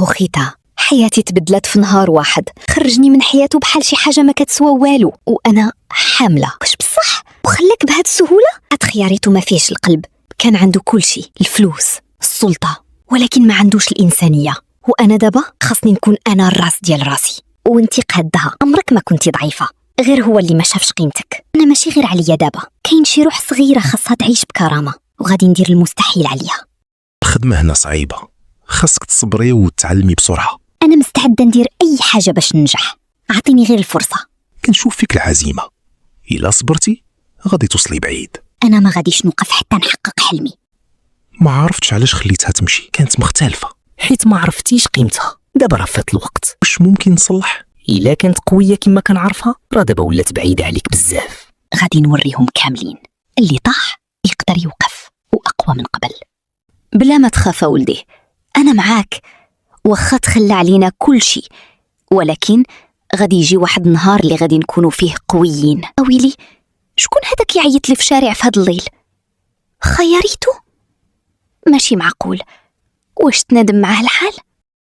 خوخيتا، حياتي تبدلت في نهار واحد، خرجني من حياته بحال شي حاجة ما كتسوى والو، وأنا حاملة. واش بصح وخلاك بهاد السهولة؟ خياريته ما فيهش القلب، كان عنده كل شيء، الفلوس، السلطة، ولكن ما عندوش الإنسانية. وأنا دابا خاصني نكون أنا الراس ديال راسي، وانتي قادها. عمرك ما كنتي ضعيفة، غير هو اللي ما شافش قيمتك. أنا ماشي غير عليا دابا، كاين شي روح صغيرة خاصها تعيش بكرامة، وغادي ندير المستحيل عليها. الخدمة هنا صعيبة، خاصك تصبري وتعلمي بسرعة. أنا مستعدة ندير أي حاجة باش ننجح، عطيني غير الفرصة. كنشوف فيك العزيمة، إلا صبرتي غادي توصلي بعيد. أنا ما غاديش نوقف حتى نحقق حلمي. ما عرفتش علاش خليتها تمشي، كانت مختلفة. حيت ما عرفتيش قيمتها. دابا راه فات الوقت. واش ممكن نصلح؟ الا كانت قويه كما كنعرفها، راه دابا ولات بعيده عليك بزاف. غادي نوريهم كاملين اللي طاح يقدر يوقف، وأقوى من قبل. بلا ما تخاف ولدي، أنا معاك، واخا تخلى علينا كل شيء، ولكن غادي يجي واحد النهار اللي غادي نكونوا فيه قويين. أويلي، شكون هذاك يعيط لي في شارع في هاد الليل؟ خياريته؟ ماشي معقول. واش تنادم معاه الحال؟